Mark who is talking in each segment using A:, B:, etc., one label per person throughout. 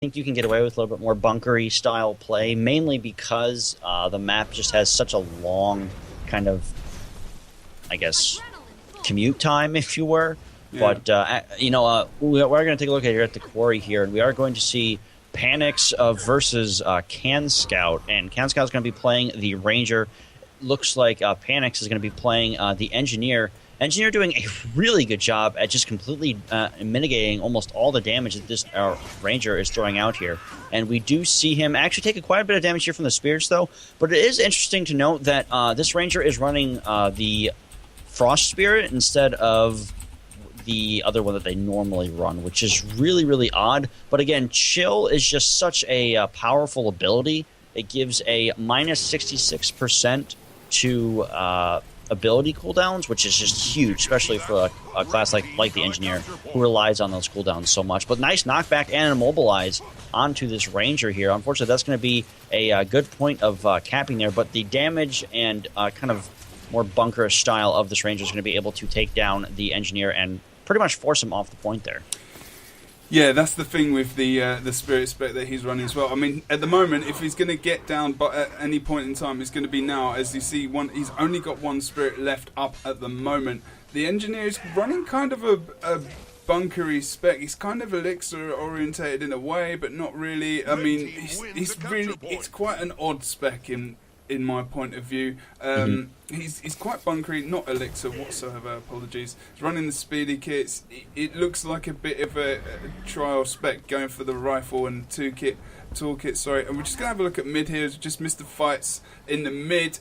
A: think you can get away with a little bit more bunkery style play, mainly because the map just has such a long kind of, I guess, commute time, if you were.
B: Yeah.
A: But we're going to take a look at here at the quarry here, and we are going to see Panics versus Can Scout, and Can Scout is going to be playing the Ranger. Looks like Panics is going to be playing the Engineer. Engineer doing a really good job at just completely mitigating almost all the damage that this Ranger is throwing out here. And we do see him actually take quite a bit of damage here from the Spirits, though. But it is interesting to note that this Ranger is running the Frost Spirit instead of the other one that they normally run, which is really, really odd. But again, Chill is just such a powerful ability. It gives a minus 66% to ability cooldowns, which is just huge, especially for a class like the Engineer, who relies on those cooldowns so much. But nice knockback and immobilize onto this Ranger here. Unfortunately, that's going to be a good point of capping there, but the damage and kind of more bunkerish style of this Ranger is going to be able to take down the Engineer and pretty much force him off the point there.
B: Yeah, that's the thing with the Spirit spec that he's running as well. I mean, at the moment, if he's going to get down, but at any point in time, it's going to be now. As you see, he's only got one Spirit left up at the moment. The Engineer is running kind of a bunkery spec. He's kind of Elixir orientated in a way, but not really. I mean, it's quite an odd spec in my point of view. He's quite bunkery, not Elixir whatsoever, apologies. He's running the speedy kits. It looks like a bit of a trial spec going for the rifle and toolkit, sorry. And we're just going to have a look at mid here. Just missed the fights in the mid.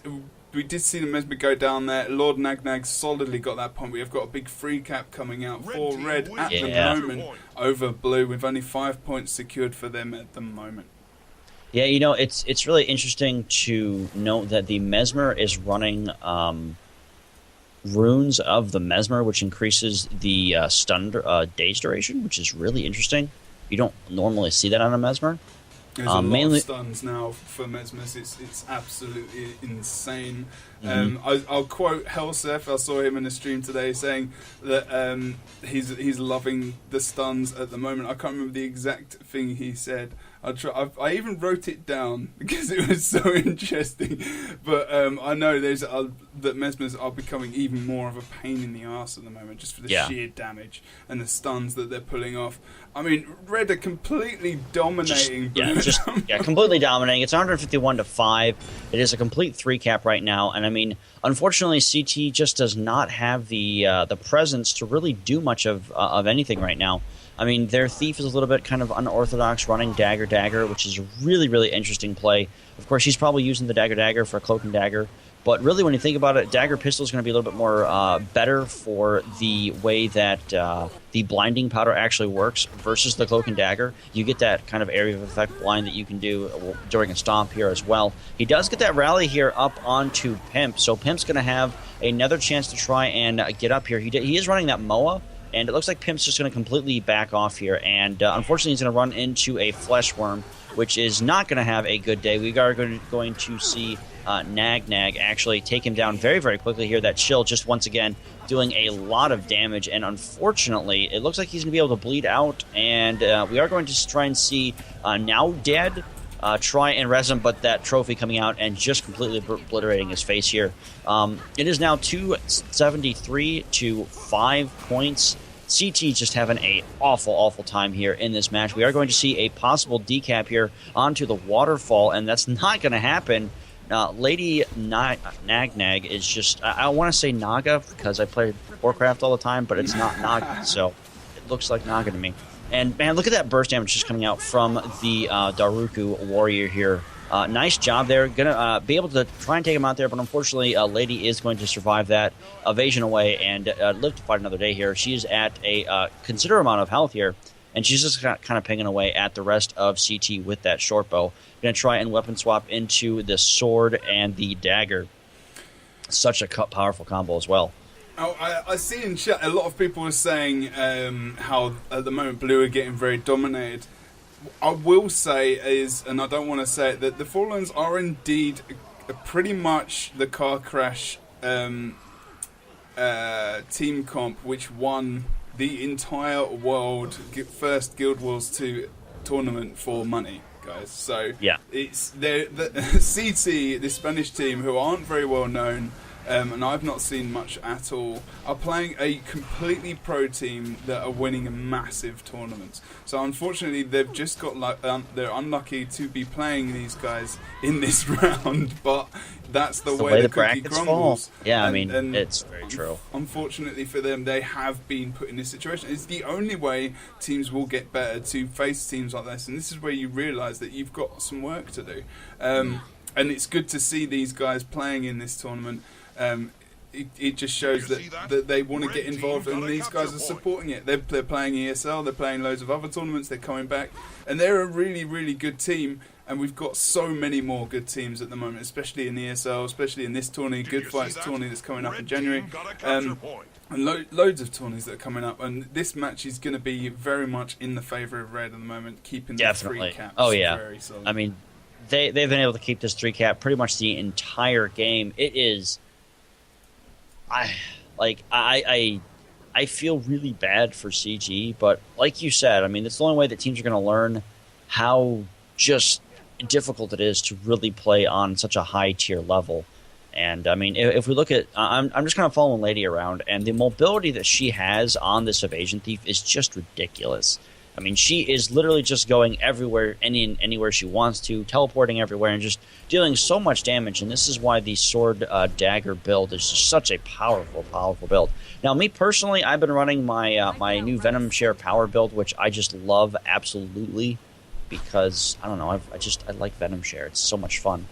B: We did see the Mesmer go down there. Lord Nagnag solidly got that point. We have got a big free cap coming out for Red at the moment over Blue, with only 5 points secured for them at the moment.
A: Yeah, you know, it's really interesting to note that the Mesmer is running runes of the Mesmer, which increases the stun days duration, which is really interesting. You don't normally see that on a Mesmer.
B: There's a lot of stuns now for Mesmers. It's absolutely insane. I'll quote Helsef. I saw him in a stream today saying that he's loving the stuns at the moment. I can't remember the exact thing he said. I even wrote it down because it was so interesting. But I know that Mesmers are becoming even more of a pain in the arse at the moment, just for the sheer damage and the stuns that they're pulling off. I mean, Red are completely dominating.
A: Completely dominating. It's 151-5. It is a complete 3-cap right now, and I mean, unfortunately, CT just does not have the presence to really do much of anything right now. I mean, their Thief is a little bit kind of unorthodox, running Dagger, which is a really, really interesting play. Of course, he's probably using the Dagger for Cloak and Dagger. But really, when you think about it, Dagger Pistol is going to be a little bit more better for the way that the Blinding Powder actually works versus the Cloak and Dagger. You get that kind of area of effect blind that you can do during a stomp here as well. He does get that rally here up onto Pimp, so Pimp's going to have another chance to try and get up here. He is running that MOA, and it looks like Pimp's just going to completely back off here. And unfortunately, he's going to run into a Flesh Worm, which is not going to have a good day. We are going to see Nagnag actually take him down very, very quickly here. That Chill just once again doing a lot of damage. And unfortunately, it looks like he's going to be able to bleed out. And we are going to try and see Now Dead try and res him, but that trophy coming out and just completely obliterating his face here. It is now 273 to 5 points. CT just having a awful time here in this match. We are going to see a possible decap here onto the waterfall, and that's not going to happen. Lady Nagnag is just, I want to say Naga because I play Warcraft all the time, but it's not Naga, so it looks like Naga to me. And man, look at that burst damage just coming out from the Daruku warrior here. Nice job there. Gonna be able to try and take him out there, but unfortunately, Lady is going to survive that evasion away and live to fight another day here. She is at a considerable amount of health here, and she's just kind of pinging away at the rest of CT with that short bow. Gonna try and weapon swap into the sword and the dagger. Such a powerful combo as well.
B: Oh, I see in chat a lot of people are saying how at the moment Blue are getting very dominated. I will say and I don't want to say it, that the Fallens are indeed pretty much the car crash team comp which won the entire world first Guild Wars 2 tournament for money, guys. So
A: yeah,
B: it's the CT, the Spanish team, who aren't very well known. And I've not seen much at all, are playing a completely pro team that are winning massive tournaments. So unfortunately, they've just got they're unlucky to be playing these guys in this round, but that's the way the cookie crumbles.
A: Fall. Yeah, I mean, it's very true.
B: Unfortunately for them, they have been put in this situation. It's the only way teams will get better, to face teams like this, and this is where you realise that you've got some work to do. And it's good to see these guys playing in this tournament. It just shows that they want to get involved, and these guys are supporting it. They're playing ESL, they're playing loads of other tournaments, they're coming back, and they're a really, really good team. And we've got so many more good teams at the moment, especially in ESL, especially in this tourney, Good Fights tourney that's coming up in January, and loads of tourneys that are coming up. And this match is going to be very much in the favour of Red at the moment, keeping the 3 caps.
A: Oh yeah,
B: very solid.
A: I mean, they've been able to keep this 3 cap pretty much the entire game. It is. I feel really bad for CG, but like you said, I mean, it's the only way that teams are going to learn how just difficult it is to really play on such a high tier level. And I mean, if we look at, I'm just kind of following Lady around, and the mobility that she has on this Evasion Thief is just ridiculous. I mean, she is literally just going everywhere, anywhere she wants to, teleporting everywhere, and just dealing so much damage. And this is why the Sword Dagger build is just such a powerful, powerful build. Now, me personally, I've been running my my new Venom Share Power build, which I just love absolutely, because I don't know, I like Venom Share. It's so much fun.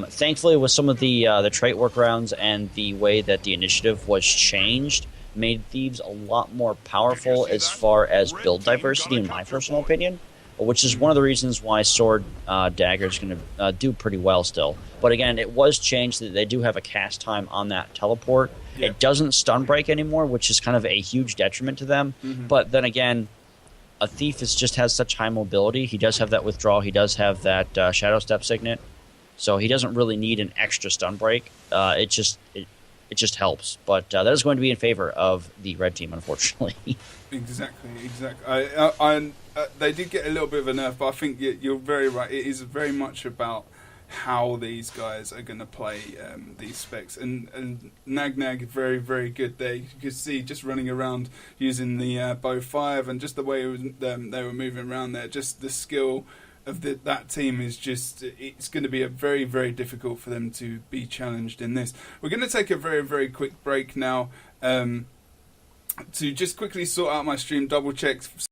A: Thankfully, with some of the trait workarounds and the way that the initiative was changed, made Thieves a lot more powerful as far as build diversity, in my personal opinion, which is one of the reasons why Sword Dagger is going to do pretty well still. But again, it was changed that they do have a cast time on that teleport. Yeah. It doesn't stun break anymore, which is kind of a huge detriment to them. But then again, a Thief just has such high mobility. He does have that withdrawal. He does have that Shadow Step Signet. So he doesn't really need an extra stun break. It just helps, but that is going to be in favor of the red team, unfortunately. Exactly.
B: They did get a little bit of a nerf, but I think you're very right. It is very much about how these guys are going to play these specs. And Nag very, very good there. You could see just running around using the bow 5, and just the way they were moving around there, just the skill of that team is just, it's going to be a very, very difficult for them to be challenged in this. We're going to take a very, very quick break now to just quickly sort out my stream, double check